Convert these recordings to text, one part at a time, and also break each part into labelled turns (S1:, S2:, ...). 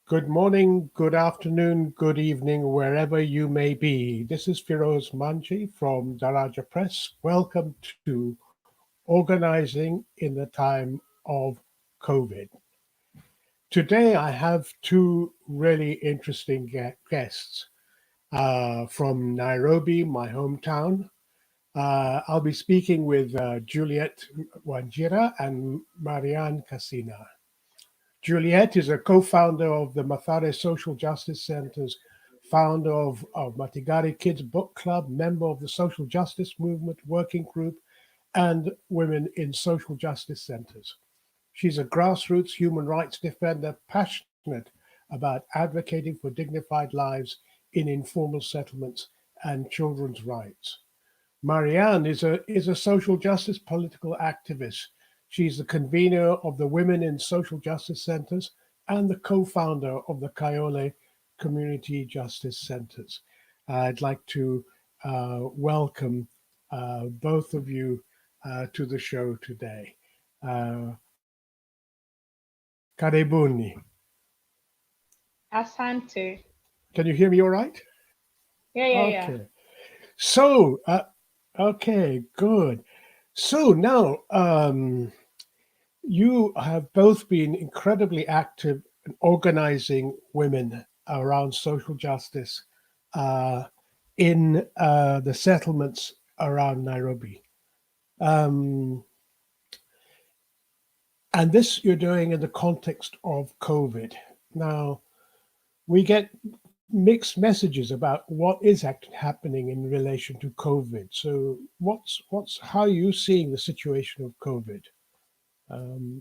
S1: Good morning, good afternoon, good evening, wherever you may be. This is Firoz Manji from Daraja Press. Welcome to Organizing in the Time of COVID. Today I have two really interesting guests from Nairobi, my hometown. I'll be speaking with Juliet Wanjira and Maryanne Kasina. Juliet is a co-founder of the Mathare Social Justice Centre's, founder of Matigari Kids Book Club, member of the Social Justice Movement Working Group, and Women in Social Justice Centres. She's a grassroots human rights defender passionate about advocating for dignified lives in informal settlements and children's rights. Maryanne is a social justice political activist. She's the convener of the Women in Social Justice Centres and the co-founder of the Kayole Community Justice Centres. I'd like to welcome both of you to the show today. Uh, Karibuni.
S2: Asante.
S1: Can you hear me all right?
S2: Yeah.
S1: Okay. So, okay, good. So now, you have both been incredibly active in organizing women around social justice uh, in the settlements around Nairobi. Um, and this you're doing in the context of COVID. Now, we get mixed messages about what is happening in relation to COVID. So, how are you seeing the situation of COVID?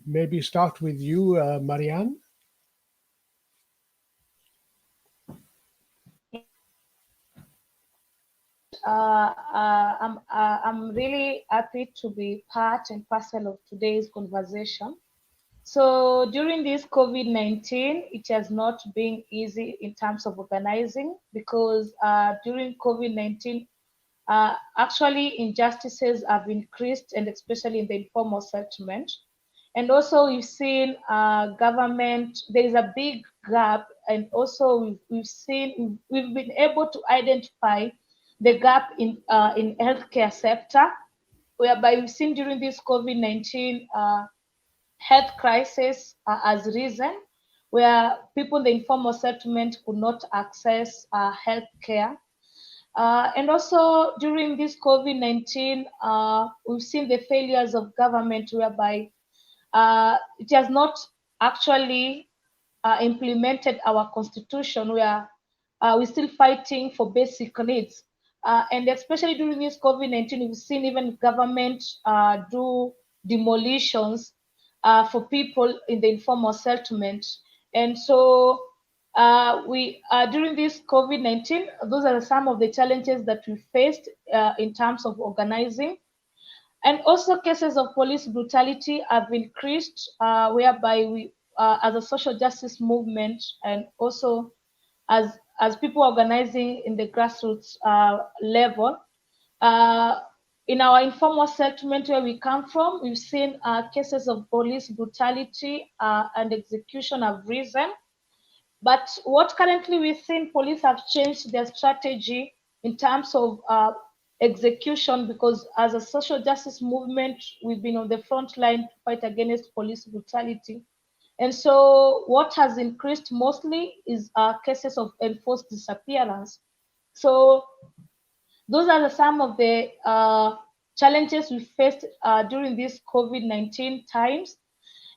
S1: Maybe start with you, Maryanne.
S2: I'm really happy to be part and parcel of today's conversation. So during this COVID-19, it has not been easy in terms of organizing because during COVID-19, actually injustices have increased, and especially in the informal settlement. And also we've seen government, there is a big gap, and also we've been able to identify the gap in healthcare sector, whereby we've seen during this COVID-19 health crisis has risen, where people in the informal settlement could not access health care. And also during this COVID-19, we've seen the failures of government, whereby it has not actually implemented our constitution, where we're still fighting for basic needs. And especially during this COVID-19, we've seen even government do demolitions for people in the informal settlement. And so we during this COVID-19, those are some of the challenges that we faced in terms of organizing. And also cases of police brutality have increased, whereby we, as a social justice movement, and also as people organizing in the grassroots level, uh, in our informal settlement where we come from, we've seen cases of police brutality and execution have risen. But what currently we've seen, police have changed their strategy in terms of execution, because as a social justice movement, we've been on the front line to fight against police brutality. And so what has increased mostly is cases of enforced disappearance. So those are some of the challenges we faced during these COVID-19 times.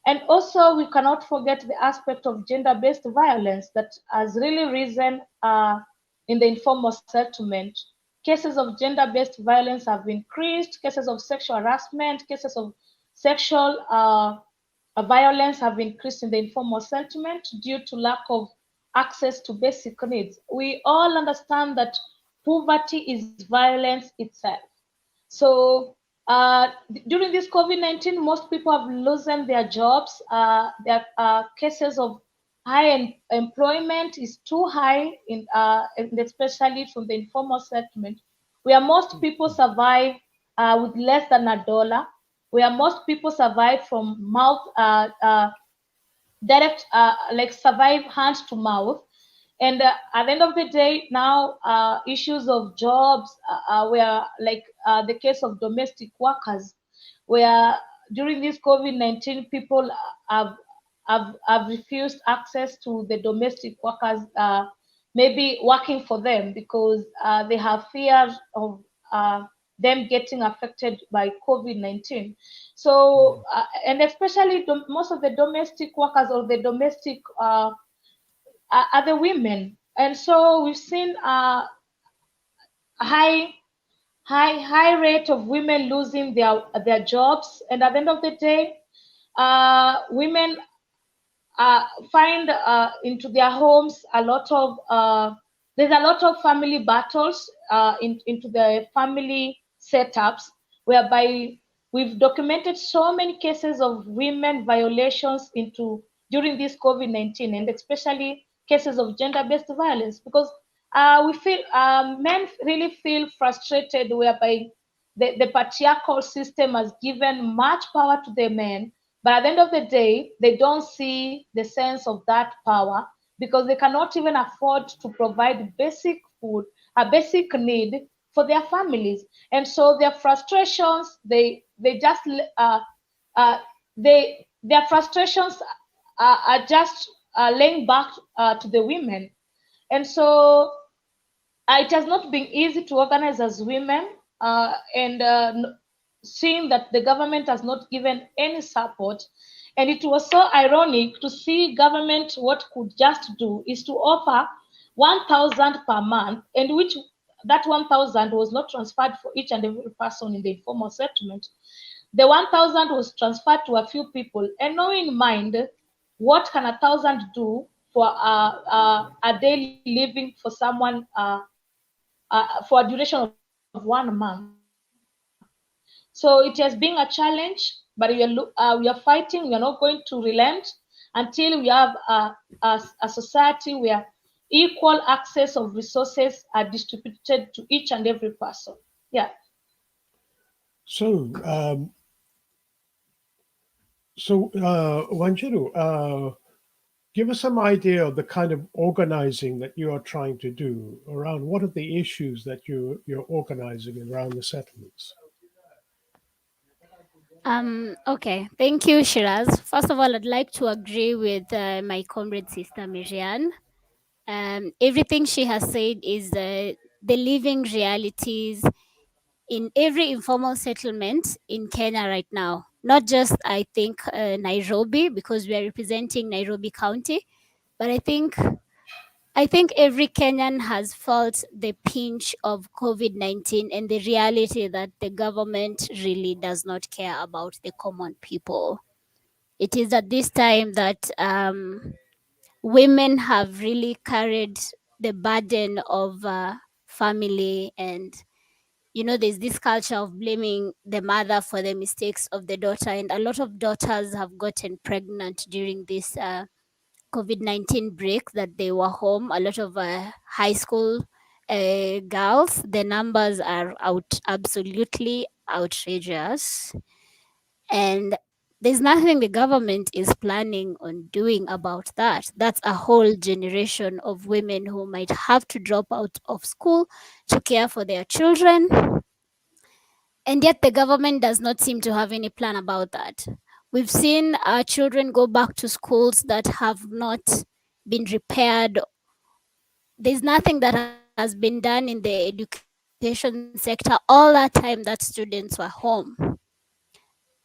S2: And also, we cannot forget the aspect of gender-based violence that has really risen in the informal settlement. Cases of gender-based violence have increased, cases of sexual harassment, cases of sexual violence have increased in the informal settlement due to lack of access to basic needs. We all understand that poverty is violence itself. So during this COVID-19, most people have loosened their jobs. There are cases of high employment is too high, and especially from the informal settlement, where most people survive with less than $1, where most people survive from direct like survive hand to mouth. And at the end of the day, now issues of jobs were like the case of domestic workers, where during this COVID-19, people have refused access to the domestic workers, maybe working for them because they have fears of them getting affected by COVID-19. So, and especially most of the domestic workers or the domestic are the women. And so we've seen a high rate of women losing their jobs. And at the end of the day, women find into their homes a lot of there's a lot of family battles into the family setups, whereby we've documented so many cases of women violations into during this COVID-19, and especially cases of gender-based violence, because we feel men really feel frustrated, whereby the patriarchal system has given much power to the men, but at the end of the day, they don't see the sense of that power because they cannot even afford to provide basic food, a basic need for their families. And so their frustrations, they just uh, their frustrations are just laying back to the women. And so it has not been easy to organize as women, and seeing that the government has not given any support. And it was so ironic to see government what could just do is to offer 1,000 per month, and which that 1,000 was not transferred for each and every person in the informal settlement. The 1,000 was transferred to a few people, and knowing in mind what can 1,000 do for a daily living for someone for a duration of 1 month. So it has been a challenge, but we are fighting. We are not going to relent until we have a society where equal access of resources are distributed to each and every person. Yeah.
S1: So, Wanjiru, give us some idea of the kind of organizing that you are trying to do around what are the issues that you're organizing around the settlements.
S3: Okay, thank you, Shiraz. First of all, I'd like to agree with my comrade sister Maryanne. Everything she has said is the living realities in every informal settlement in Kenya right now. Not just, I think, Nairobi, because we are representing Nairobi County, but I think every Kenyan has felt the pinch of COVID-19 and the reality that the government really does not care about the common people. It is at this time that women have really carried the burden of family, and there's this culture of blaming the mother for the mistakes of the daughter, and a lot of daughters have gotten pregnant during this COVID-19 break that they were home. A lot of high school girls, the numbers are absolutely outrageous. And there's nothing the government is planning on doing about that. That's a whole generation of women who might have to drop out of school to care for their children. And yet the government does not seem to have any plan about that. We've seen our children go back to schools that have not been repaired. There's nothing that has been done in the education sector all that time that students were home.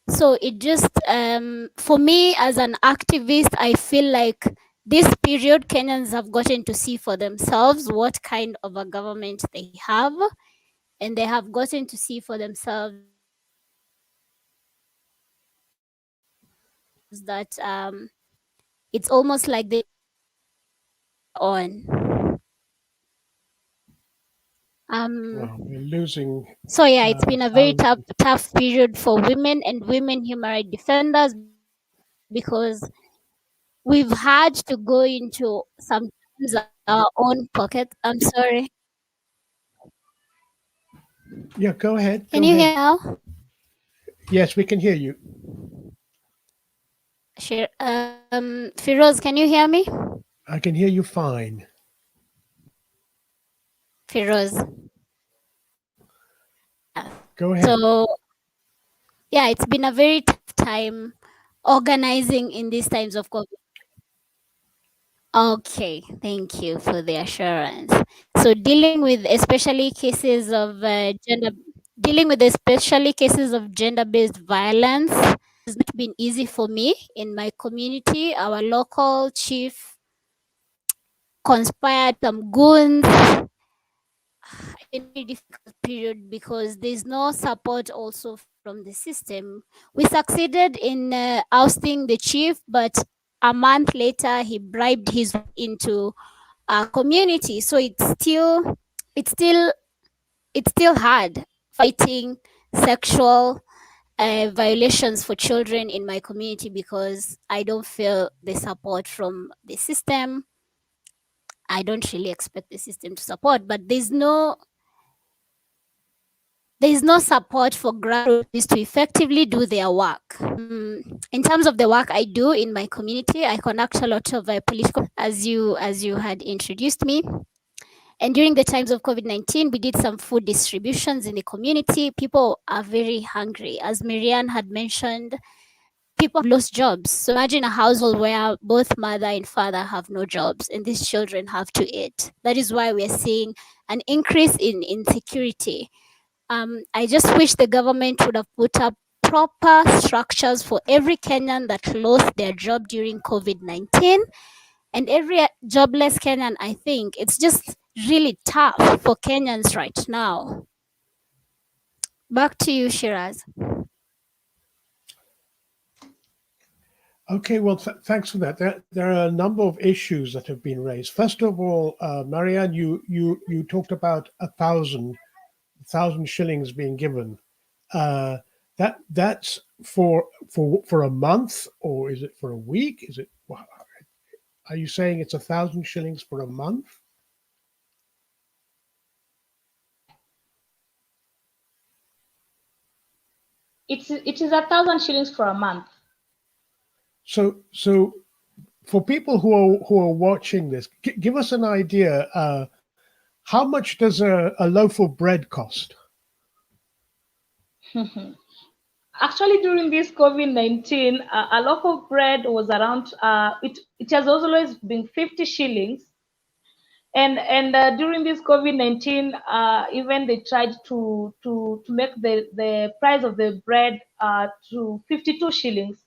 S3: So it just, for me as an activist, I feel like this period Kenyans have gotten to see for themselves what kind of a government they have, and they have gotten to see for themselves that it's almost like they on.
S1: Well,
S3: Um,
S1: we're losing
S3: so yeah, it's been a very
S1: sound.
S3: tough period for women and women human rights defenders, because we've had to go into sometimes our own pocket. I'm sorry.
S1: Yeah, go ahead.
S3: Can
S1: Go
S3: you hear
S1: ahead.
S3: me now?
S1: Yes, we can hear you.
S3: Firoz, can you hear me?
S1: I can hear you fine.
S3: Firoz.
S1: Go ahead.
S3: So, yeah, it's been a very tough time organizing in these times of COVID. Okay, thank you for the assurance. So, dealing with especially cases of gender-based violence has not been easy for me in my community. Our local chief conspired some goons. It's been a very difficult period because there's no support also from the system. We succeeded in ousting the chief, but a month later he bribed his way into our community. So it's still it's still hard fighting sexual violations for children in my community because I don't feel the support from the system. I don't really expect the system to support, but there's no support for grassroots to effectively do their work. In terms of the work I do in my community, I conduct a lot of political, as you had introduced me. And during the times of COVID-19, we did some food distributions in the community. People are very hungry. As Maryanne had mentioned, people have lost jobs. So imagine a household where both mother and father have no jobs and these children have to eat. That is why we're seeing an increase in insecurity. I just wish the government would have put up proper structures for every Kenyan that lost their job during COVID-19 and every jobless Kenyan. I think it's just really tough for Kenyans right now. Back to you, Shiraz.
S1: Okay, well, thanks for that. There are a number of issues that have been raised. First of all, Maryanne, you talked about 1,000 shillings being given. That's for a month, or is it for a week? Are you saying it's 1,000 shillings for a month?
S2: It is 1,000 shillings for a month.
S1: So for people who are watching this, give us an idea. How much does a loaf of bread cost?
S2: Actually, during this COVID-19, a loaf of bread was around. It has always been 50 shillings. And during this COVID-19, even they tried to make the price of the bread to 52 shillings.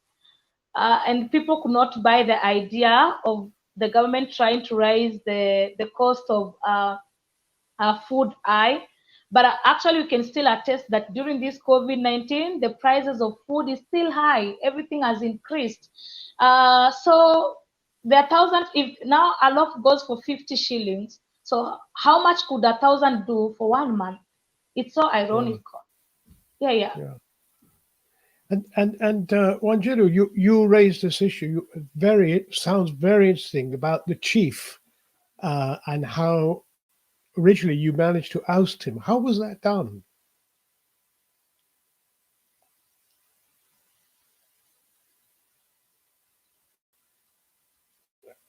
S2: And people could not buy the idea of the government trying to raise the cost of food. But actually, we can still attest that during this COVID-19, the prices of food is still high. Everything has increased. So the 1,000, if now a loaf goes for 50 shillings, so how much could 1,000 do for 1 month? It's so ironical. Yeah.
S1: And Wanjira, you raised this issue. Sounds very interesting about the chief and how originally you managed to oust him. How was that done?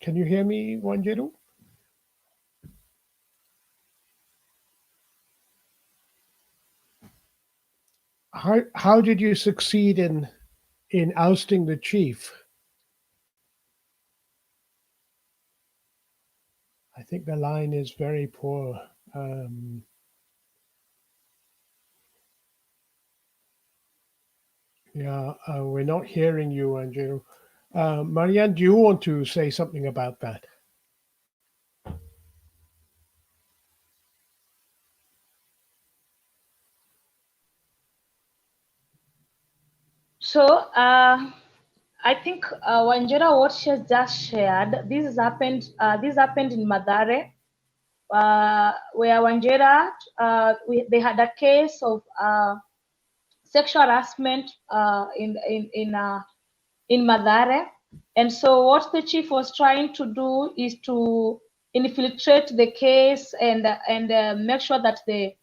S1: Can you hear me, Wanjira? How did you succeed in ousting the chief? I think the line is very poor. We're not hearing you, Wanjira. Maryanne, do you want to say something about that?
S2: So I think Wanjira, what she has just shared, this happened in Mathare, where Wanjira, they had a case of sexual harassment in Mathare, and so what the chief was trying to do is to infiltrate the case and make sure that the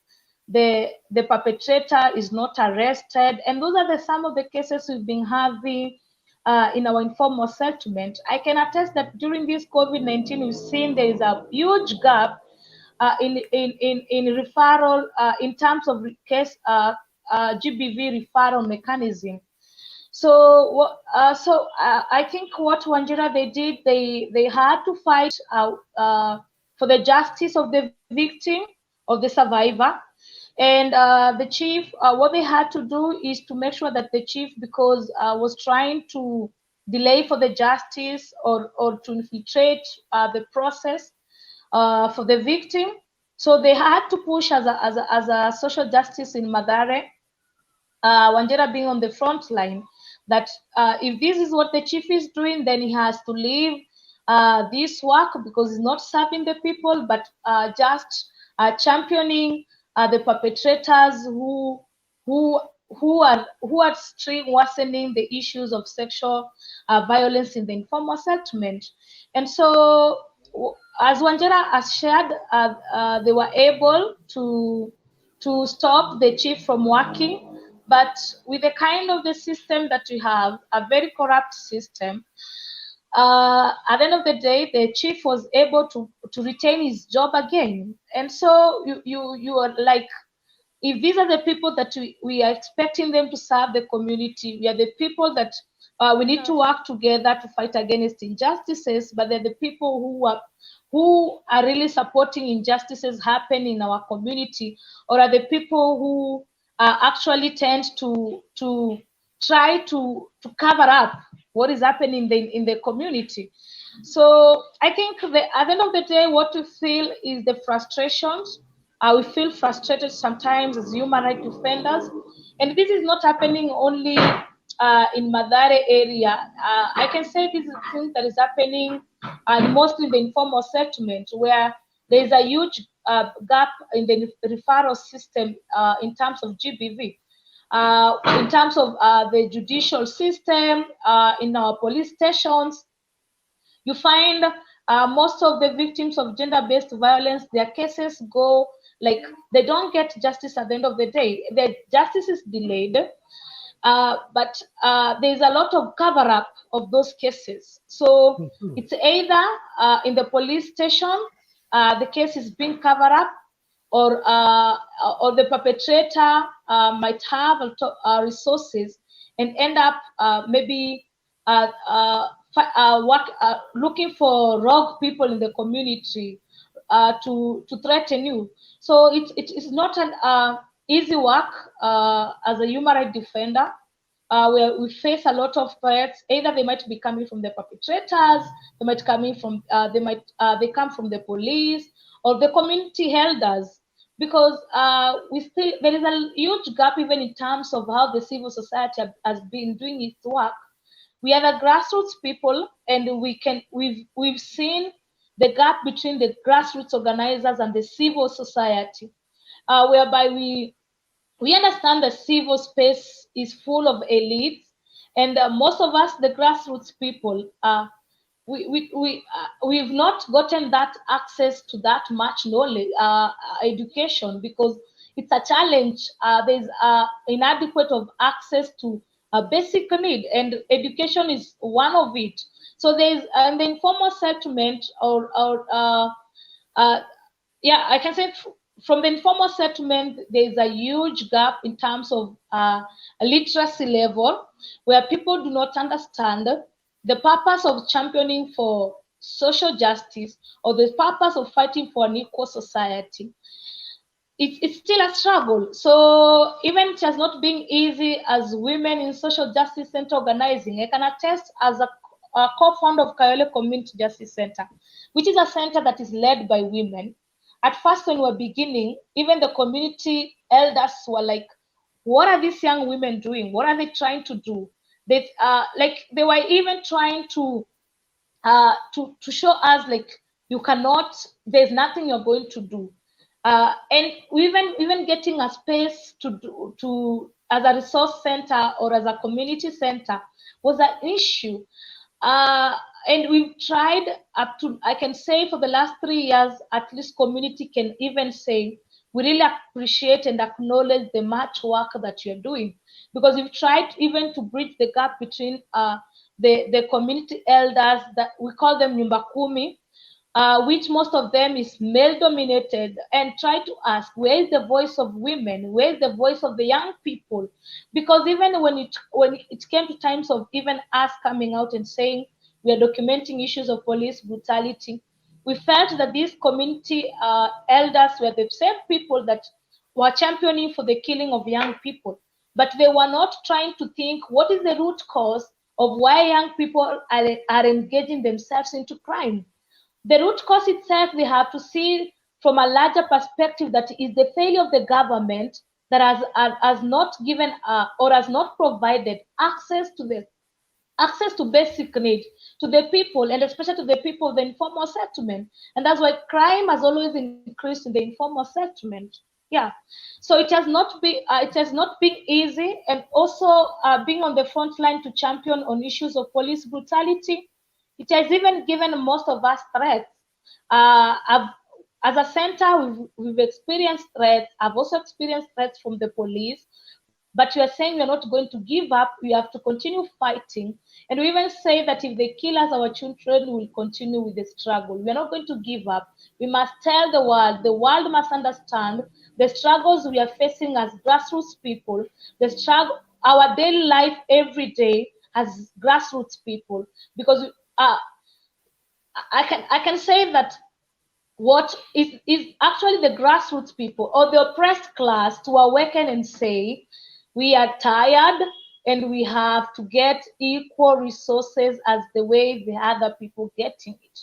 S2: perpetrator is not arrested. And those are some of the cases we've been having in our informal settlement, I can attest that during this COVID-19, we've seen there is a huge gap in referral in terms of case GBV referral mechanism. So, I think what Wanjira they did, they had to fight for the justice of the victim, of the survivor, and the chief. What they had to do is to make sure that the chief, because was trying to delay for the justice or to infiltrate the process for the victim. So they had to push as a social justice in Mathare, Wanjira being on the front line, that if this is what the chief is doing, then he has to leave this work because he's not serving the people, but just championing the perpetrators who are worsening the issues of sexual violence in the informal settlement. And so, as Wanjira has shared, they were able to stop the chief from working. But with the kind of the system that we have, a very corrupt system, at the end of the day, the chief was able to retain his job again. And so you are like, if these are the people that we are expecting them to serve the community, we are the people that we need to work together to fight against injustices, but they're the people who are really supporting injustices happen in our community, or are the people who actually tend to try to cover up what is happening in the community. So I think at the end of the day, what we feel is the frustrations. We feel frustrated sometimes as human rights defenders, and this is not happening only in Mathare area. I can say this is a thing that is happening mostly in the informal settlement, where there is a huge gap in the referral system in terms of GBV, in terms of the judicial system, in our police stations. You find most of the victims of gender-based violence, their cases go like they don't get justice at the end of the day. The justice is delayed, but there's a lot of cover-up of those cases. So it's either in the police station, the case is being covered up, or the perpetrator might have resources and end up maybe looking for rogue people in the community to threaten you. So it's not an easy work as a human rights defender, where we face a lot of threats. Either they might be coming from the perpetrators, they might coming from they come from the police or the community elders, because there is a huge gap even in terms of how the civil society has been doing its work. We are the grassroots people, and we've seen the gap between the grassroots organizers and the civil society, whereby we understand the civil space is full of elites, and most of us, the grassroots people, we've not gotten that access to that much knowledge, education, because it's a challenge. There's inadequate of access to a basic need, and education is one of it. So there's the informal settlement, yeah, I can say from the informal settlement, there's a huge gap in terms of literacy level, where people do not understand the purpose of championing for social justice or the purpose of fighting for an equal society. It's still a struggle. So even it has not been easy as women in social justice center organizing. I can attest as a co-founder of Kayole Community Justice Centre, which is a center that is led by women. At first, when we were beginning, even the community elders were like, what are these young women doing? What are they trying to do? They were even trying to show us like, you cannot, there's nothing you're going to do. And even getting a space to as a resource center or as a community center was an issue. And we've tried up to, I can say for the last 3 years, at least community can even say, we really appreciate and acknowledge the much work that you're doing, because we've tried even to bridge the gap between the community elders, that we call them nyumba kumi, which most of them is male dominated, and try to ask, where is the voice of women, where is the voice of the young people? Because even when it came to times of even us coming out and saying we are documenting issues of police brutality, we felt that these community elders were the same people that were championing for the killing of young people, but they were not trying to think what is the root cause of why young people are engaging themselves into crime. The root cause itself, we have to see from a larger perspective, that is the failure of the government that has not given or has not provided access to basic needs to the people, and especially to the people of the informal settlement. And that's why crime has always increased in the informal settlement. Yeah. So it has not been easy, and also being on the front line to champion on issues of police brutality, it has even given most of us threats. As a center, we've experienced threats. I've also experienced threats from the police, but we are saying we are not going to give up. We have to continue fighting. And we even say that if they kill us, our children will continue with the struggle. We are not going to give up. We must tell the world must understand the struggles we are facing as grassroots people, the struggle, our daily life every day as grassroots people. Because I can say that what is actually the grassroots people or the oppressed class to awaken and say, we are tired and we have to get equal resources as the way the other people getting it.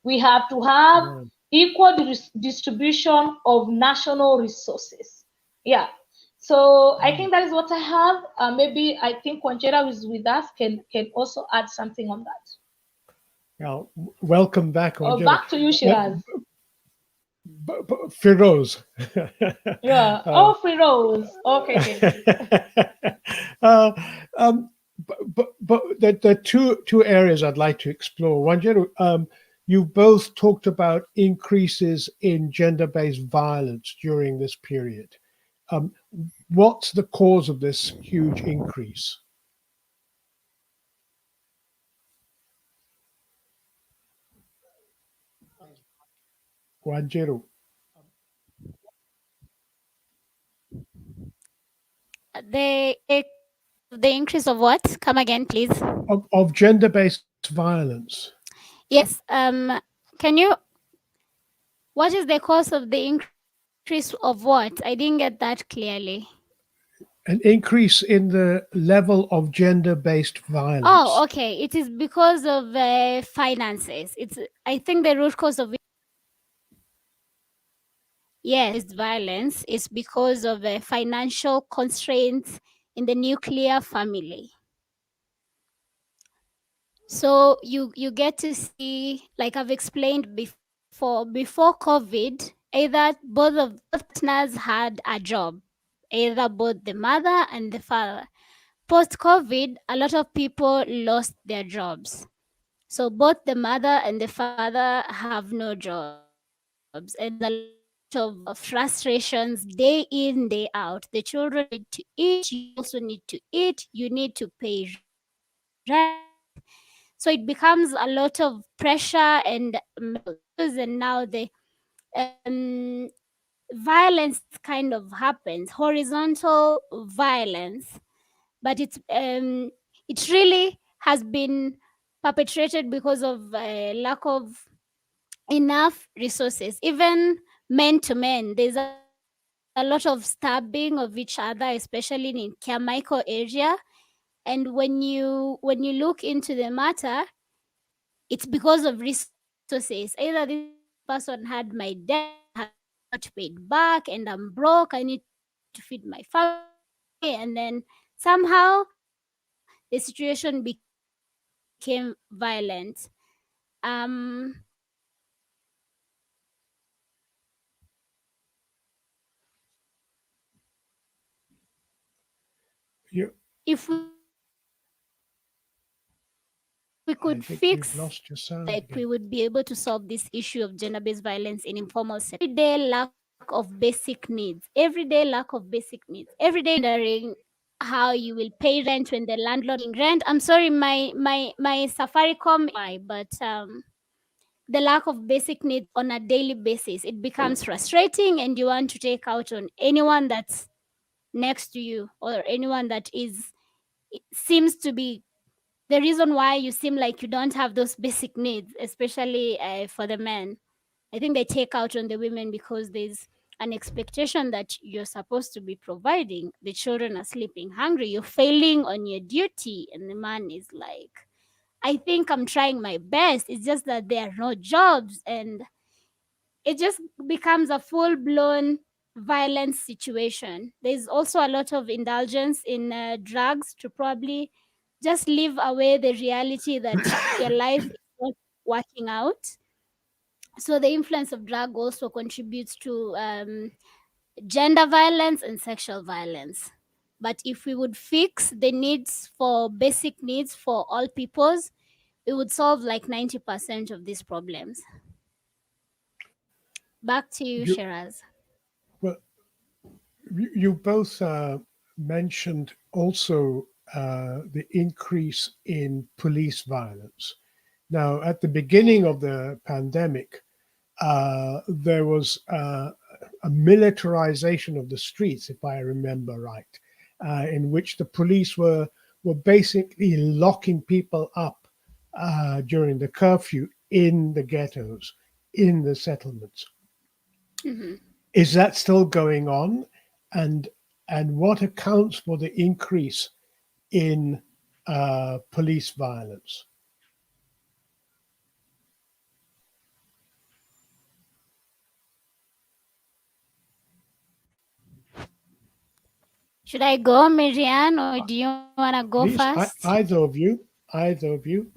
S2: We have to have equal distribution of national resources. Yeah. So I think that is what I have. Maybe I think Wanjira, who is with us, can also add something on that.
S1: Now, welcome back, Wanjira.
S2: Back to you, Shiraz.
S1: Firoz.
S2: Yeah. Firoz. Okay.
S1: But there are two areas I'd like to explore. Wanjira, you both talked about increases in gender-based violence during this period. What's the cause of this huge increase? Wanjira.
S3: The increase of what? Come again, please.
S1: Of gender-based violence.
S3: Yes. Can you? What is the cause of the increase of what? I didn't get that clearly.
S1: An increase in the level of gender-based violence.
S3: Oh, okay. It is because of finances. I think the root cause of it, yes, violence is because of financial constraints in the nuclear family. So you get to see, like I've explained before COVID, either both partners had a job, either both the mother and the father. Post COVID, a lot of people lost their jobs. So both the mother and the father have no jobs, and there's a lot of frustrations day in, day out. The children need to eat, you also need to eat, you need to pay rent. So it becomes a lot of pressure and issues, and now the violence kind of happens, horizontal violence, but it really has been perpetrated because of lack of enough resources. Even men to men, there's a lot of stabbing of each other, especially in Kiamaiko area. And when you look into the matter, it's because of resources. Either this person had my debt, has not paid back, and I'm broke, I need to feed my family, and then somehow the situation became violent. If we could fix like we would be able to solve this issue of gender-based violence in informal sector. Everyday lack of basic needs. Everyday lack of basic needs. Every day wondering how you will pay rent when the landlord rent. I'm sorry, my Safaricom, but the lack of basic needs on a daily basis, it becomes frustrating, and you want to take out on anyone that's next to you, or anyone that is, it seems to be the reason why you seem like you don't have those basic needs, especially for the men. I think they take out on the women because there's an expectation that you're supposed to be providing. The children are sleeping hungry, you're failing on your duty, and the man is like, I think I'm trying my best. It's just that there are no jobs, and it just becomes a full blown violence situation. There's also a lot of indulgence in drugs to probably just live away the reality that your life is not working out. So the influence of drug also contributes to gender violence and sexual violence. But if we would fix the needs for basic needs for all peoples, it would solve like 90% of these problems. Back to you,
S1: You,
S3: Shiraz.
S1: well, you both mentioned also the increase in police violence. Now, at the beginning of the pandemic, there was a militarization of the streets, if I remember right, in which the police were basically locking people up during the curfew in the ghettos, in the settlements.
S3: Hmm.
S1: Is that still going on? And and what accounts for the increase in police violence?
S3: Should I go, Marianne, or do you want to go
S1: Please,
S3: first?
S1: either of you.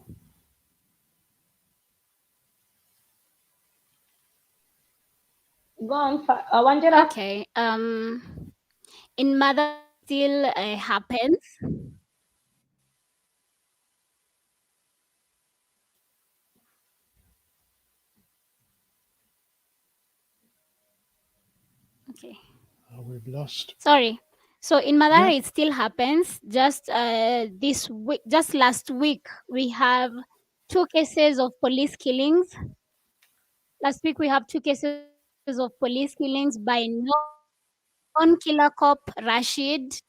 S2: Go on, Wanjira.
S3: Okay. In Mathare still happens. Okay.
S1: We've lost.
S3: Sorry. So in
S1: Yeah,
S3: Mathare, it still happens. Just this week, just last week, we have two cases of police killings. Last week, we have two cases of police killings by non-killer cop Rashid.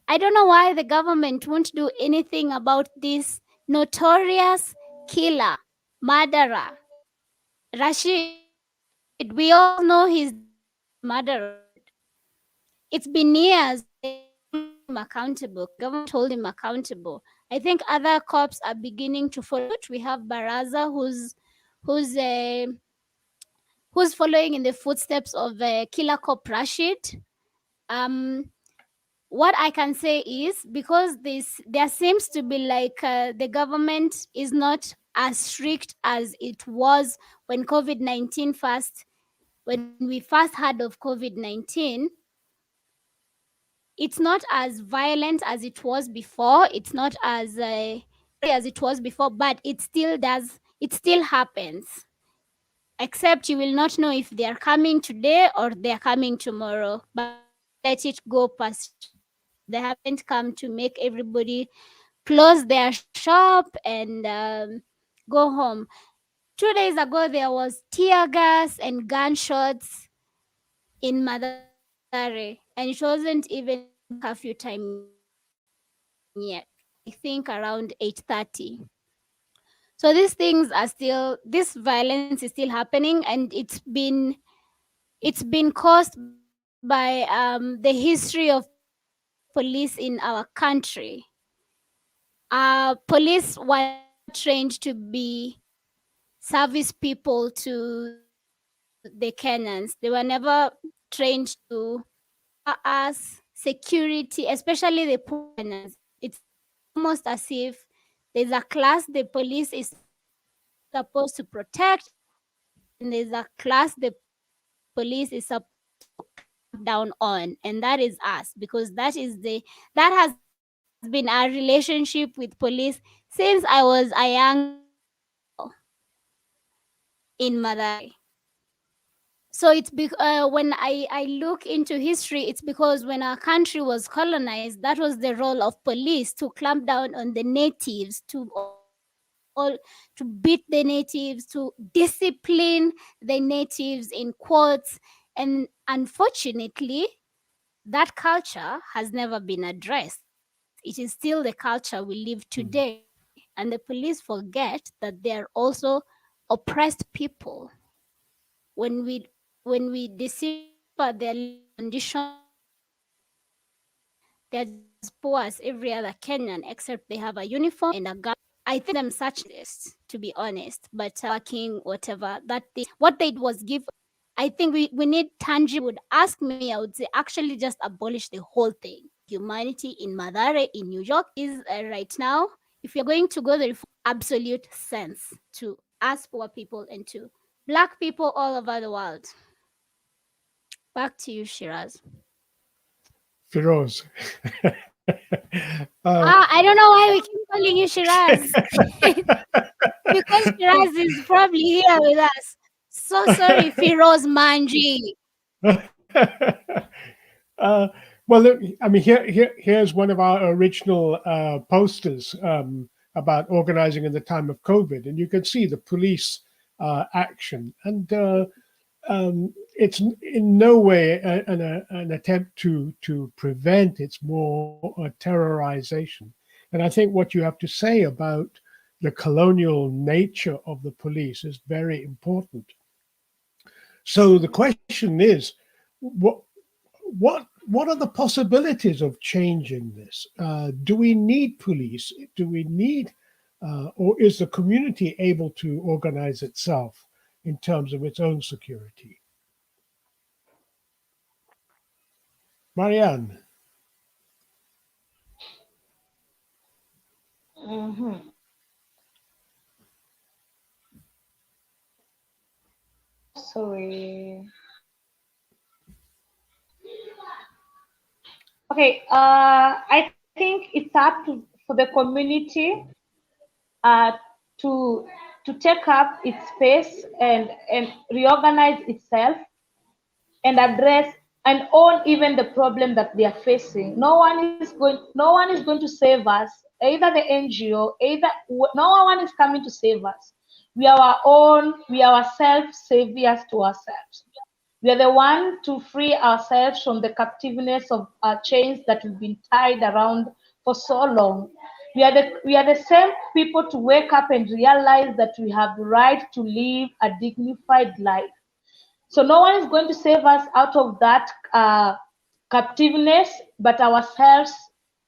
S3: I don't know why the government won't do anything about this notorious killer, murderer, Rashid. We all know he's the notorious murderer. It's been years and they never hold him accountable. Government hold him accountable. I think other cops are beginning to follow suit. We have Baraza who's uh, who's following in the footsteps of killer cop Rashid. Um, what I can say is, because this there seems to be like the government is not as strict as it was when COVID-19 first, when we first heard of COVID-19. It's not as violent as it was before. It's not as as it was before, but it still does. It still happens. Except you will not know if they are coming today or they are coming tomorrow. But we just let it go past Rashid. They haven't come to make everybody close their shop and go home. 2 days ago, there was tear gas and gunshots in Mathare, and it wasn't even curfew time yet. I think around 8:30. So these things are still, this violence is still happening, and it's been caused by the history of police in our country. Police were never trained to be service people to the Kenyans. They were never trained to offer us security, especially the poor Kenyans. It's almost as if there's a class the police is supposed to protect, and there's a class the police is supposed to clamp down on, and that is us, because that has been our relationship with police since I was a young girl in Mathare. So it's when I look into history, it's because when our country was colonized, that was the role of police, to clamp down on the natives, to beat the natives, to discipline the natives in quotes. And unfortunately, that culture has never been addressed. It is still the culture we live today. And the police forget that they are also oppressed people. When we decipher their living conditions, they're just as poor as every other Kenyan, except they have a uniform and a gun. I think we should give them such list, to be honest. But working, whatever that thing, what they did was give. I think we need tangible. Ask me, I would say actually just abolish the whole thing. Humanity in Mathare, in New York, is right now. If you're going to go the absolute sense to us poor people and to black people all over the world. Back to you, Shiraz.
S1: Firoz.
S3: I don't know why we keep calling you Shiraz. Because Shiraz is probably here with us. So sorry, Firoz Manji.
S1: Well, look, I mean, here's one of our original posters about organizing in the time of COVID, and you can see the police action, and it's in no way an attempt to prevent. It's more a terrorization, and I think what you have to say about the colonial nature of the police is very important. So the question is, what what are the possibilities of changing this? Do we need police? Do we need, or is the community able to organize itself in terms of its own security? Maryanne.
S2: Mhm. Sorry. Okay. I think it's up for the community uh, to take up its space and reorganize itself and address and own even the problem that they are facing. No one is going to save us, either the NGO, no one is coming to save us. We are ourselves saviors to ourselves. We are the one to free ourselves from the captiveness of our chains that we've been tied around for so long. We are the same people to wake up and realize that we have the right to live a dignified life. So no one is going to save us out of that captiveness but ourselves,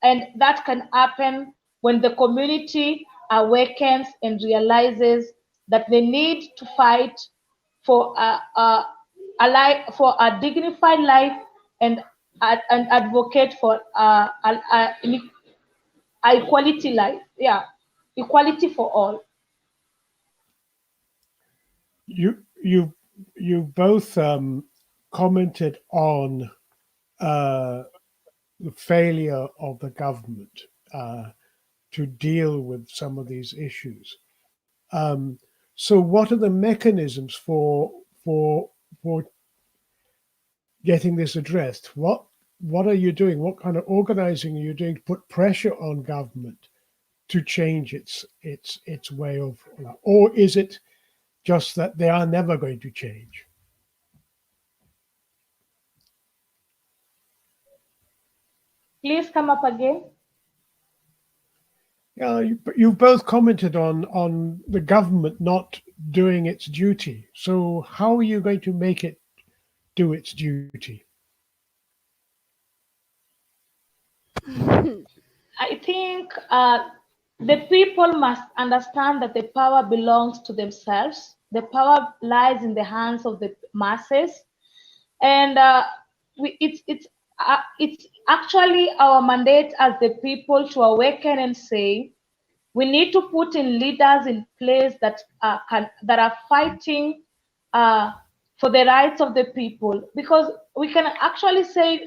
S2: and that can happen when the community awakens and realizes that they need to fight for for a dignified life and advocate for an equality life. Yeah, equality for all.
S1: You you both commented on the failure of the government to deal with some of these issues. So, what are the mechanisms for getting this addressed? What are you doing? What kind of organizing are you doing to put pressure on government to change its way of, or is it just that they are never going to change?
S2: Please come up again.
S1: Yeah, you both commented on the government not doing its duty. So how are you going to make it do its duty?
S2: I think the people must understand that the power belongs to themselves. The power lies in the hands of the masses, and it's actually our mandate as the people to awaken and say we need to put in leaders in place that are fighting uh, for the rights of the people, because we can actually say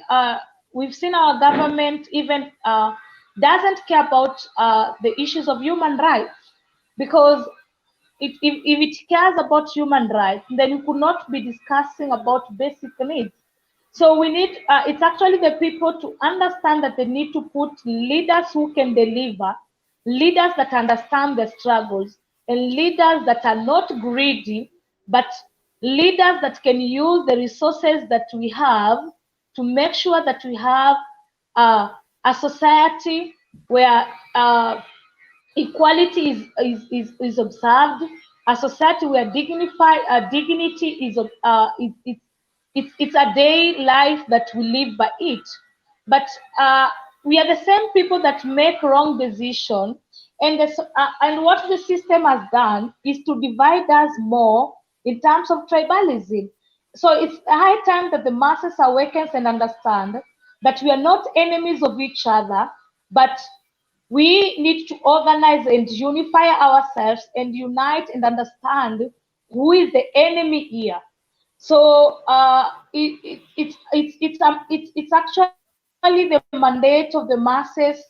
S2: we've seen our government even doesn't care about the issues of human rights, because if it cares about human rights, then we could not be discussing about basic needs. So we need, it's actually the people to understand that they need to put leaders who can deliver, leaders that understand the struggles, and leaders that are not greedy, but leaders that can use the resources that we have to make sure that we have a society where equality is observed, a society where dignity is it's a day life that we live by it. But we are the same people that make wrong decisions, and what the system has done is to divide us more in terms of tribalism. So it's high time that the masses awakens and understand that we are not enemies of each other, but we need to organize and unify ourselves and unite and understand who is the enemy here. So it's actually the mandate of the masses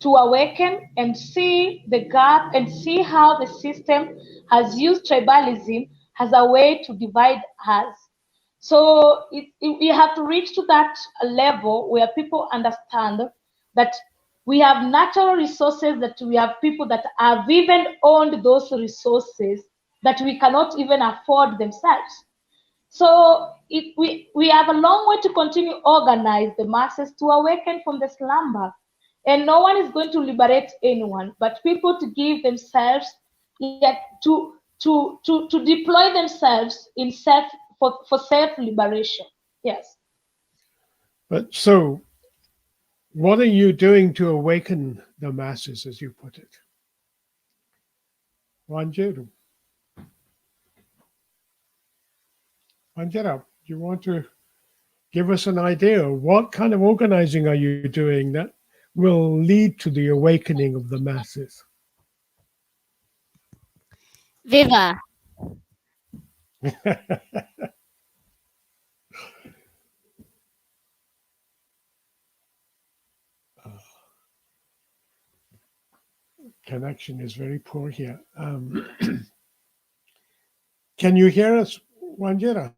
S2: to awaken and see the gap and see how the system has used tribalism as a way to divide us. So we have to reach to that level where people understand that we have natural resources, that we have people that have even owned those resources that we cannot even afford themselves. So we have a long way to continue organize the masses to awaken from the slumber. And no one is going to liberate anyone, but people to give themselves, yet to deploy themselves in for self-liberation. Yes.
S1: But so, what are you doing to awaken the masses, as you put it? Wanjira, Wanjira, do you want to give us an idea? What kind of organizing are you doing that will lead to the awakening of the masses?
S3: Viva.
S1: Connection is very poor here. Can you hear us, Wanjira?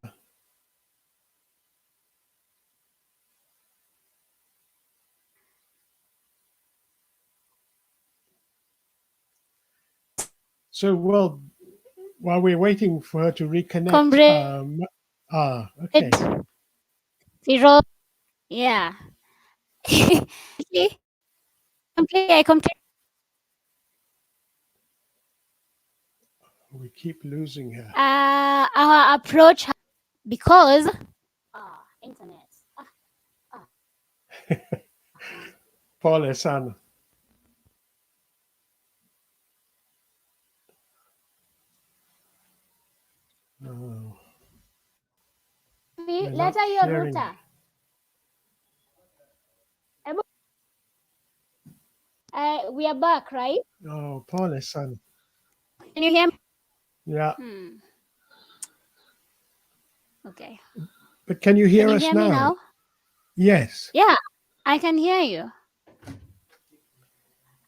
S1: So, well, while we're waiting for her to reconnect,
S3: Comrade.
S1: Okay.
S3: Zero. Yeah. I completely.
S1: We keep losing her.
S3: Our approach, because internet.
S1: Pole sana. Oh, we're not
S3: Leta hiyo
S1: hearing.
S3: router. We are back, right?
S1: Oh, pole sana.
S3: Can you hear me?
S1: Yeah.
S3: Okay.
S1: But can you hear
S3: Can you
S1: us
S3: hear
S1: now?
S3: me now?
S1: Yes.
S3: Yeah, I can hear you.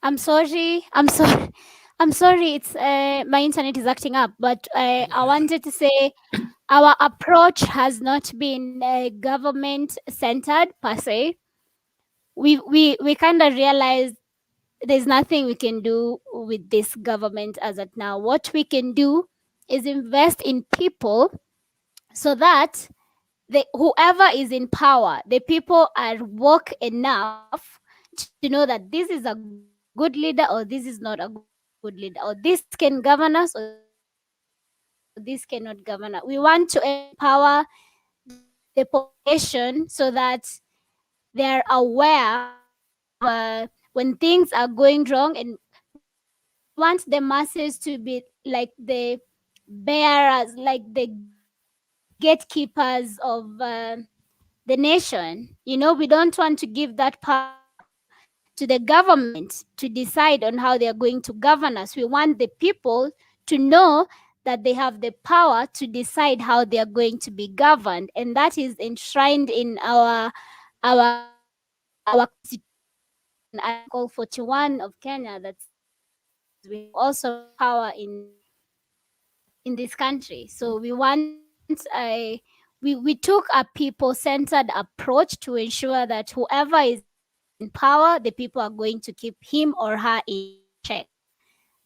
S3: I'm sorry. I'm sorry. It's my internet is acting up. But I wanted to say our approach has not been government centered per se. We kind of realized there's nothing we can do with this government as at now. What we can do is invest in people so that whoever is in power, the people are woke enough to know that this is a good leader or this is not a good leader, or this can govern us or this cannot govern us. We want to empower the population so that they're aware of when things are going wrong, and we want the masses to be like the bearers, like the gatekeepers of the nation. We don't want to give that power to the government to decide on how they are going to govern us. We want the people to know that they have the power to decide how they are going to be governed, and that is enshrined in our constitution, Article 41 of Kenya, that says we have also power in in this country. So we took a people-centered approach to ensure that whoever is in power, the people are going to keep him or her in check.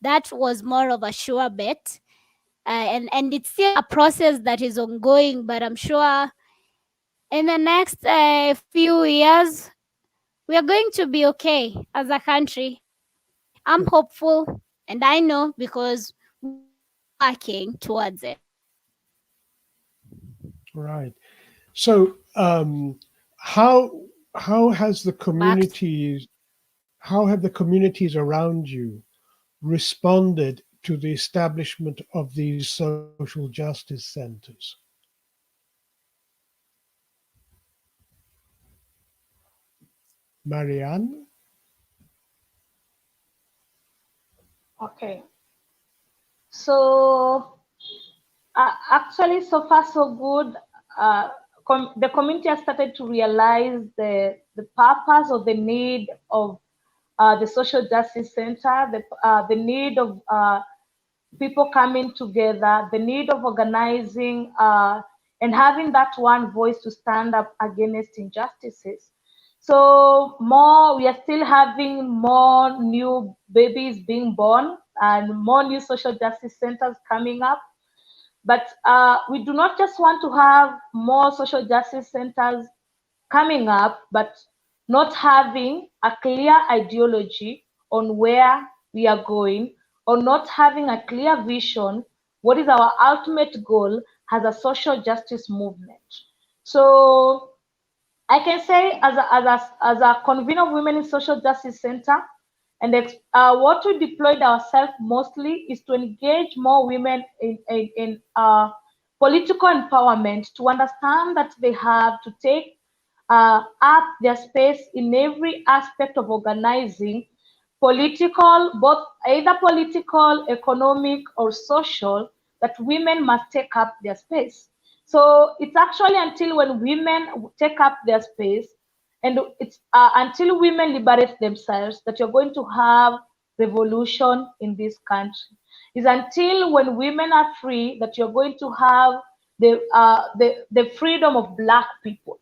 S3: That was more of a sure bet. And it's still a process that is ongoing, but I'm sure in the next few years, we are going to be okay as a country. I'm hopeful, and I know because we are working towards it.
S1: Right. So, how has the
S3: Back
S1: communities, how have the communities around you responded to the establishment of these social justice centers? Maryanne?
S2: Okay. So actually, so far so good. The community has started to realize the purpose or the need of the social justice center, the need of people coming together, the need of organizing and having that one voice to stand up against injustices. So we are still having more new babies being born and more new social justice centers coming up. But we do not just want to have more social justice centers coming up, but not having a clear ideology on where we are going, or not having a clear vision, what is our ultimate goal as a social justice movement. So I can say as a convener of Women in Social Justice Center, and what we deployed ourselves mostly is to engage more women in political empowerment, to understand that they have to take up their space in every aspect of organizing, political, both either political, economic, or social, that women must take up their space. So it's actually until when women take up their space, and it's until women liberate themselves, that you're going to have revolution in this country. It's until when women are free that you're going to have the freedom of Black people.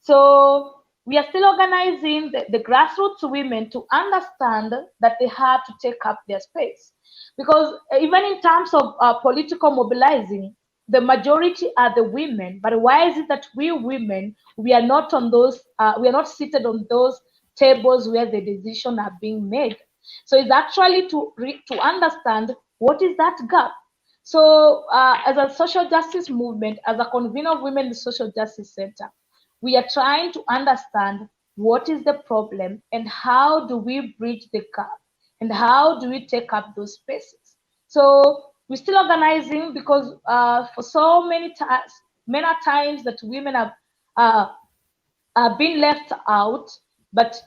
S2: So we are still organizing the grassroots women to understand that they have to take up their space. Because even in terms of political mobilizing, the majority are the women. But why is it that we women, we are not on those, we are not seated on those tables where the decisions are being made? So it's actually to understand what is that gap. So as a social justice movement, as a convener of Women in the Social Justice Center, we are trying to understand what is the problem and how do we bridge the gap and how do we take up those spaces. So we're still organizing because for so many times that women uh, have been left out, but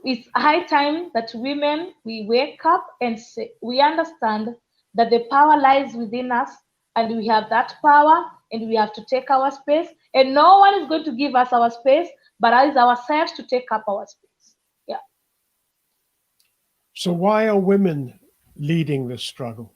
S2: it's high time that women, we wake up and say, we understand that the power lies within us, and we have that power, and we have to take our space, and no one is going to give us our space, but it is ourselves to take up our space. Yeah.
S1: So, why are women leading this struggle?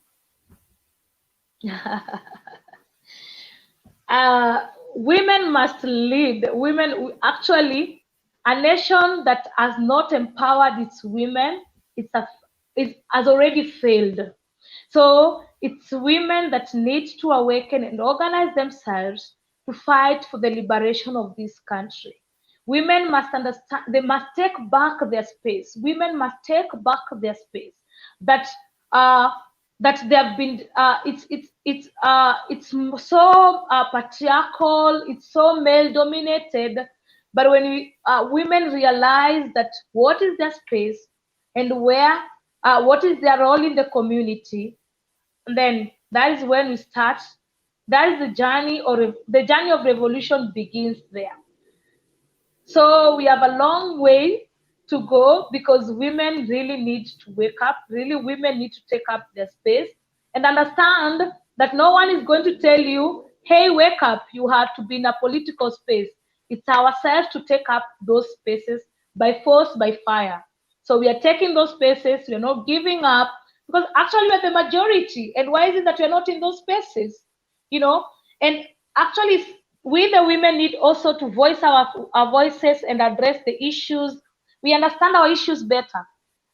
S2: Women must lead. Women, actually, a nation that has not empowered its women, it has already failed. So it's women that need to awaken and organize themselves to fight for the liberation of this country. Women must understand, they must take back their space. Women must take back their space. That uh, that they have been it's so patriarchal, it's so male dominated. But when women realize that what is their space and where what is their role in the community, then that is when we start. That is the journey, or the journey of revolution begins there. So we have a long way to go, because women really need to wake up. Really, women need to take up their space and understand that no one is going to tell you, hey, wake up, you have to be in a political space. It's ourselves to take up those spaces by force, by fire. So we are taking those spaces, we're not giving up, Because actually we're the majority. And why is it that we're not in those spaces? You know, and actually we the women need also to voice our voices and address the issues. We understand our issues better.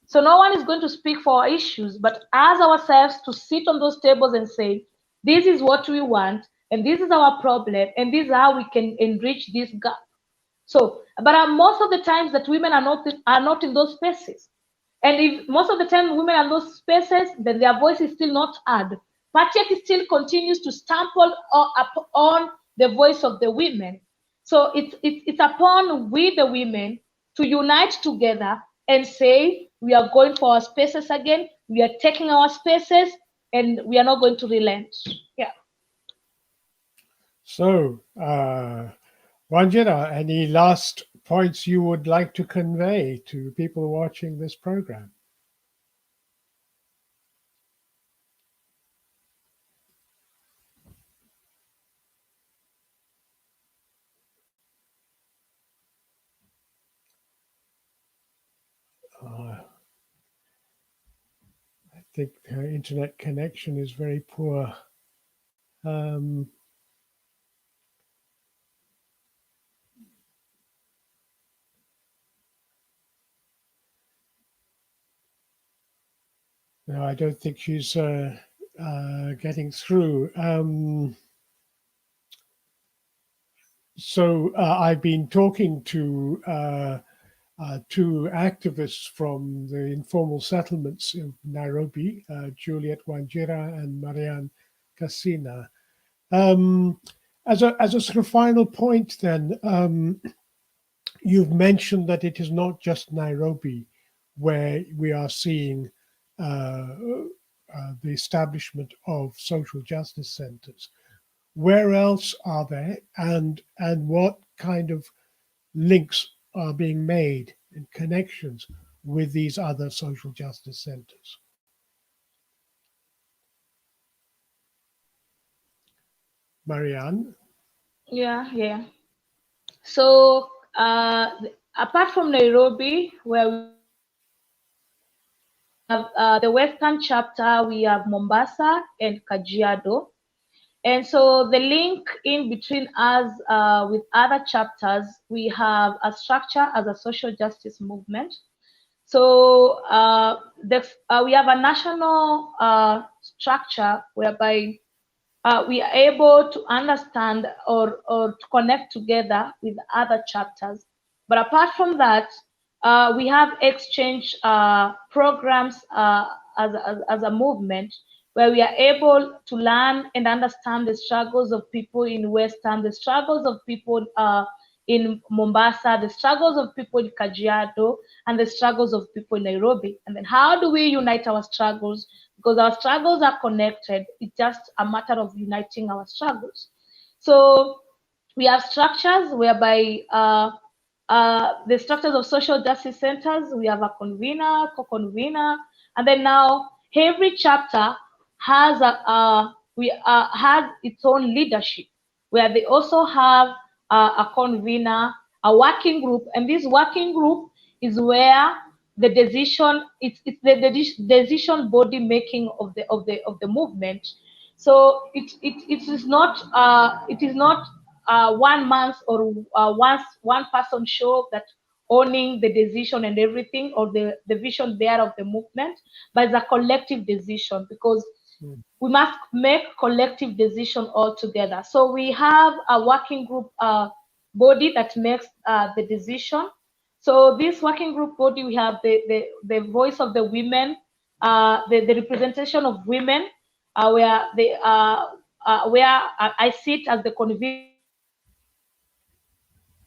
S2: So no one is going to speak for our issues, but us ourselves to sit on those tables and say, this is what we want, and this is our problem, and this is how we can enrich this gap. So, but most of the times that women are not in those spaces. And if most of the time women are in those spaces, then their voice is still not heard. But yet it still continues to stumble on the voice of the women. So it's upon we the women to unite together and say we are going for our spaces again, we are taking our spaces, and we are not going to relent. Yeah.
S1: So, Wanjira, any last points you would like to convey to people watching this program? I think her internet connection is very poor. No, I don't think she's getting through. So I've been talking to two activists from the informal settlements in Nairobi, Juliet Wanjira and Maryanne Kasina. As a sort of final point, then, you've mentioned that it is not just Nairobi where we are seeing the establishment of social justice centers. Where else are there, and what kind of links are being made and connections with these other social justice centers? Maryanne?
S2: Yeah. So apart from Nairobi, where we have the Western chapter, we have Mombasa and Kajiado. And so the link in between us with other chapters, we have a structure as a social justice movement. So we have a national structure whereby we are able to understand or to connect together with other chapters. But apart from that, we have exchange programs as a movement where we are able to learn and understand the struggles of people in Western, the struggles of people in Mombasa, the struggles of people in Kajiado, and the struggles of people in Nairobi. And then how do we unite our struggles? Because our struggles are connected. It's just a matter of uniting our struggles. So we have structures whereby the structures of social justice centers, we have a convener, co-convener, and then now every chapter has has its own leadership, where they also have a convener, a working group, and this working group is where the decision it's the decision body making of the movement. So it is not one month or one person show that owning the decision and everything, or the vision there of the movement, but it's a collective decision, because we must make collective decision all together. So we have a working group body that makes the decision. So this working group body, we have the voice of the women, the representation of women, where I sit as the convener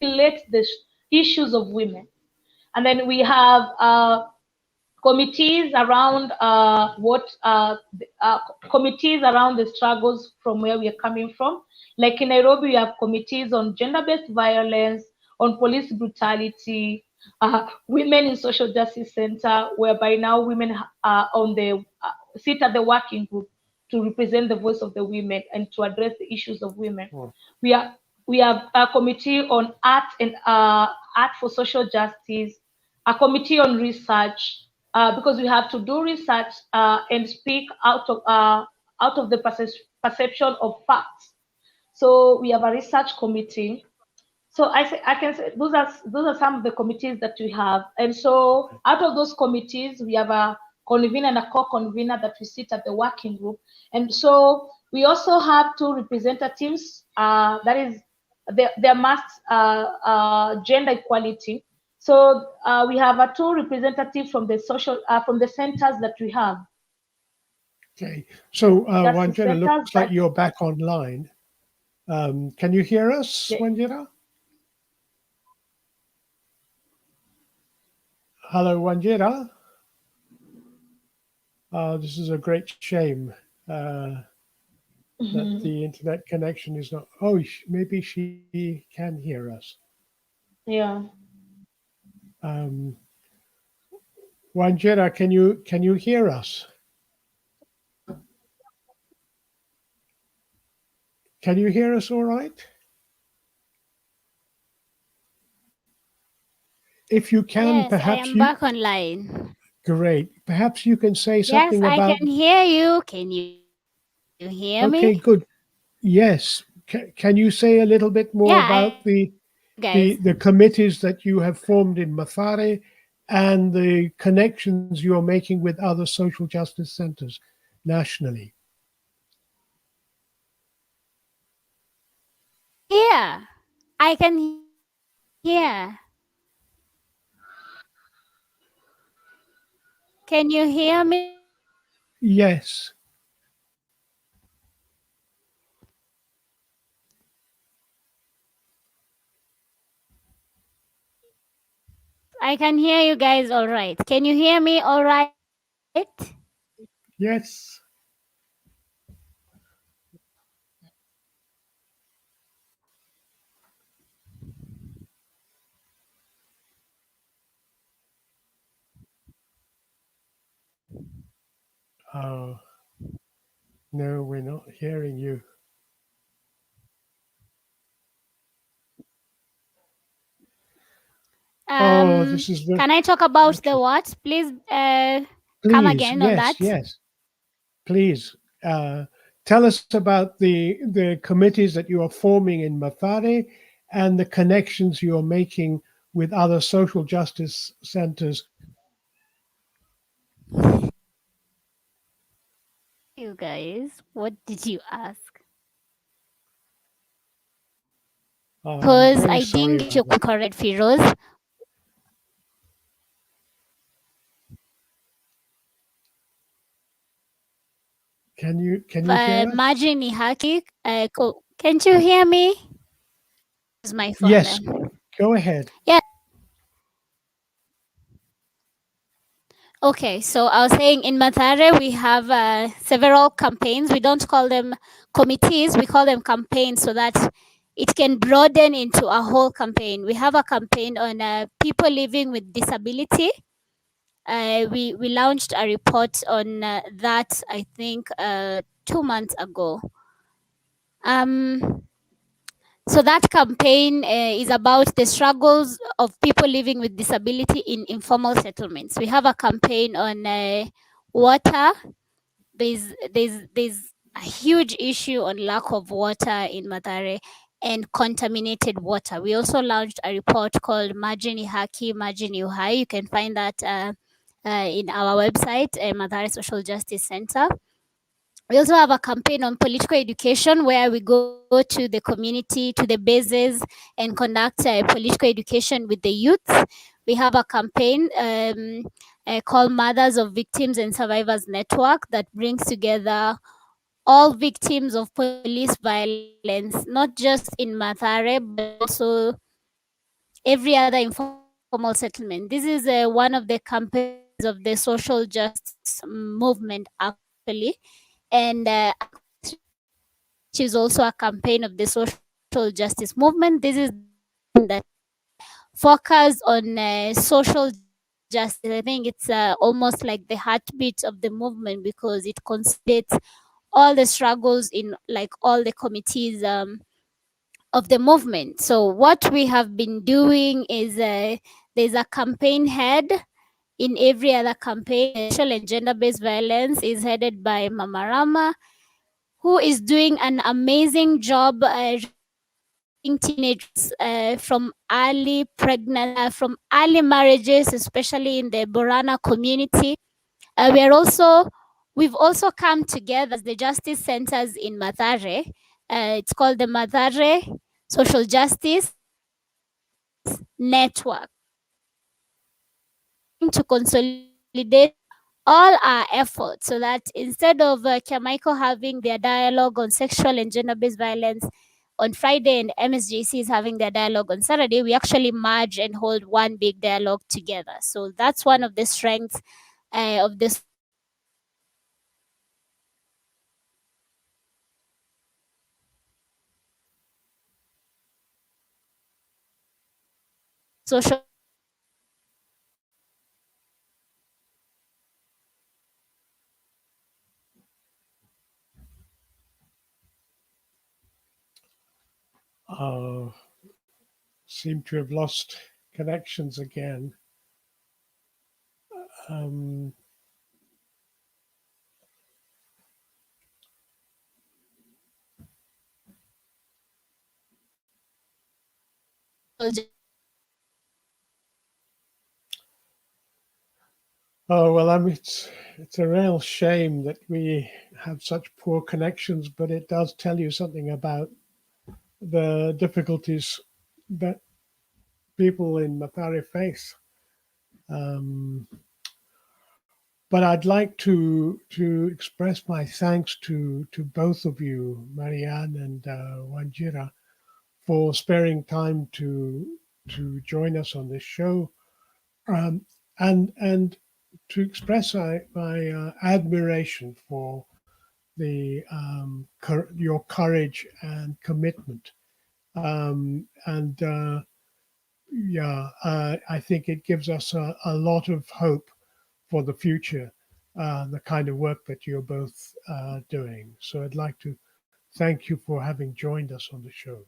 S2: the issues of women. And then we have committees around committees around the struggles from where we are coming from. Like in Nairobi, we have committees on gender-based violence, on police brutality, women in social justice center, whereby now women are on the sit at the working group to represent the voice of the women and to address the issues of women. We have a committee on art and art for social justice, a committee on research, because we have to do research and speak out of the perception of facts. So we have a research committee. So I can say those are some of the committees that we have. And so out of those committees, we have a convener and a co-convener that we sit at the working group. And so we also have two representatives. That is, there must gender equality. So we have a two representatives from the from the centers that we have.
S1: Okay, so
S2: Justice
S1: Wanjira,
S2: centers
S1: looks like
S2: that,
S1: you're back online. Can you hear us,
S2: yeah,
S1: Wanjira? Hello, Wanjira. This is a great shame that
S2: mhm,
S1: the internet connection is not. Oh, maybe she can hear us.
S2: yeah.
S1: Um, Wanjira, can you hear us? Can you hear us all right? If you can,
S3: Yes, I
S1: perhaps
S3: am
S1: you.
S3: back online.
S1: Great. Perhaps you can say
S3: Yes,
S1: something
S3: I
S1: about.
S3: can hear you. Can you hear me?
S1: Okay, good. Yes. Can you say a little bit more
S3: Yeah,
S1: about the
S3: guys.
S1: the committees that you have formed in Mathare and the connections you are making with other social justice centers nationally?
S3: Here, I can hear. Can you hear me?
S1: Yes.
S3: I can hear you guys all right. Can you hear me all right?
S1: Yes. Oh, no, we're not hearing you. Oh, this is the.
S3: Can I talk about the
S1: Okay.
S3: what? Please come
S1: Please.
S3: again on
S1: Yes.
S3: that.
S1: Yes. Please. Tell us about the committees that you are forming in Mathare and the connections you are making with other social justice centers.
S3: You guys, what did you ask?
S1: I'm
S3: Because
S1: very
S3: I didn't
S1: sorry
S3: get your
S1: about that.
S3: correct, Firoz.
S1: Can you hear us?
S3: Margin Haki. Can't you hear me? Use my phone
S1: Yes.
S3: then.
S1: Go ahead.
S3: Yeah. Okay, so I was saying in Mathare we have several campaigns. We don't call them committees, we call them campaigns so that it can broaden into a whole campaign. We have a campaign on people living with disability. We launched a report on that, I think, 2 months ago. So that campaign is about the struggles of people living with disability in informal settlements. We have a campaign on water. There's a huge issue on lack of water in Mathare and contaminated water. We also launched a report called Majini Haki, Majini Uhai. You can find that in our website, Mathare Social Justice Centre. We also have a campaign on political education where we go to the community, to the bases, and conduct political education with the youth. We have a campaign called Mothers of Victims and Survivors Network that brings together all victims of police violence, not just in Mathare, but also every other informal settlement. This is one of the campaigns of the social justice movement, actually. And which is also a campaign of the social justice movement. This is the that focus on social justice. I think it's almost like the heartbeat of the movement because it consolidates all the struggles in like all the committees of the movement. So what we have been doing is there's a campaign head in every other campaign. Sexual and gender-based violence is headed by Mama Rama, who is doing an amazing job reaching teenagers from early pregnancy, from early marriages, especially in the Borana community. We've also come together as the justice centers in Mathare. It's called the Mathare Social Justice Network, to consolidate all our efforts so that instead of Kiamaiko having their dialogue on sexual and gender-based violence on Friday and MSJC is having their dialogue on Saturday, we actually merge and hold one big dialogue together. So that's one of the strengths of this social.
S1: Seem to have lost connections again. Oh, well, I mean, it's a real shame that we have such poor connections, but it does tell you something about the difficulties that people in Mathare face. But I'd like to express my thanks to both of you, Maryanne and Wanjira, for sparing time to join us on this show, and to express my admiration for the your courage and commitment, and I think it gives us a lot of hope for the future, the kind of work that you're both doing. So I'd like to thank you for having joined us on the show.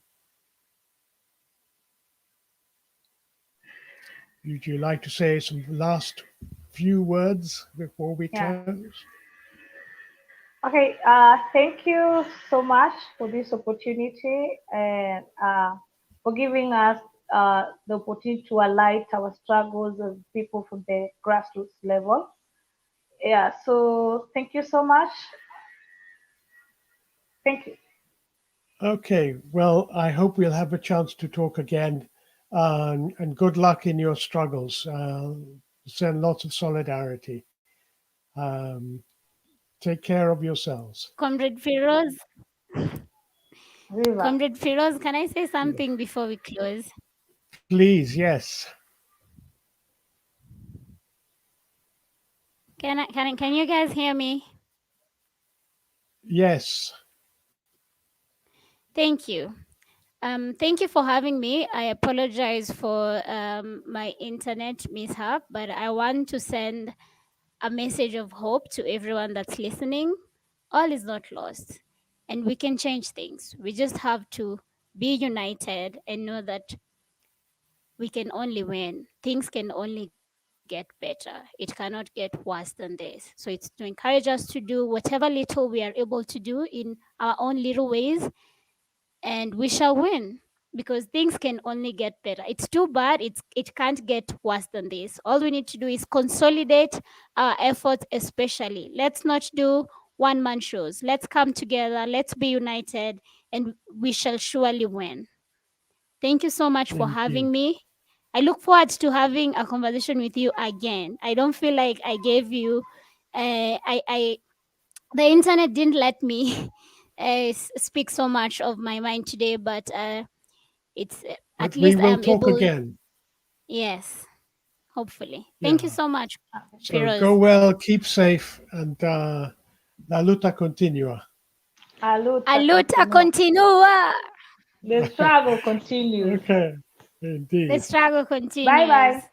S1: Would you like to say some last few words before we close?
S2: Okay, thank you so much for this opportunity and for giving us the opportunity to highlight our struggles as people from the grassroots level. Yeah, so thank you so much. Thank you.
S1: Okay, well, I hope we'll have a chance to talk again, and good luck in your struggles. Send lots of solidarity. Take care of yourselves.
S3: Comrade Firoz,
S2: Viva.
S3: Comrade Firoz, can I say something before we close?
S1: Please, yes.
S3: Can you guys hear me?
S1: Yes.
S3: Thank you. Thank you for having me. I apologize for my internet mishap, but I want to send a message of hope to everyone that's listening. All is not lost, and we can change things. We just have to be united and know that we can only win. Things can only get better. It cannot get worse than this. So it's to encourage us to do whatever little we are able to do in our own little ways, and we shall win, because things can only get better. It's too bad it can't get worse than this. All we need to do is consolidate our efforts, especially. Let's not do one-man shows. Let's come together, let's be united, and we shall surely win. Thank you so much for having me. I look forward to having a conversation with you again. I don't feel like I gave you the internet didn't let me speak so much of my mind today, but it's at
S1: But we
S3: least I
S1: will
S3: am
S1: talk
S3: able.
S1: again.
S3: Yes, hopefully.
S1: Yeah.
S3: Thank you so much,
S1: So
S3: Firoz.
S1: go well, keep safe, and la luta continua.
S2: A
S3: luta continua.
S2: The struggle continues.
S1: Okay, indeed.
S3: The struggle continues.
S2: Bye-bye.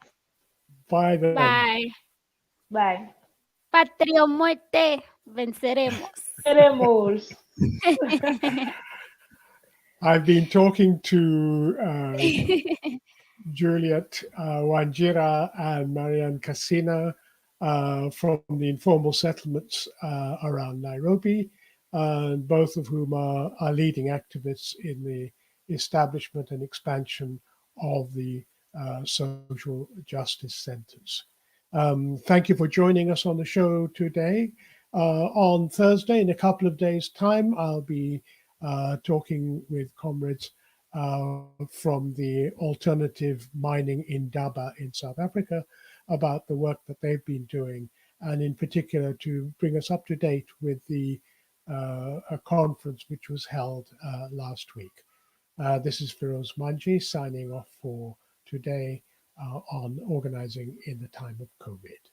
S1: Bye then.
S3: Bye.
S2: Bye.
S3: Patria o muerte, venceremos.
S2: Venceremos.
S1: I've been talking to Juliet Wanjira and Maryanne Kasina from the informal settlements around Nairobi, both of whom are leading activists in the establishment and expansion of the social justice centers. Thank you for joining us on the show today. On Thursday, in a couple of days' time, I'll be talking with comrades from the alternative mining in Daba in South Africa about the work that they've been doing, and in particular to bring us up to date with the a conference which was held last week. This is Feroz Manji signing off for today on organizing in the time of COVID.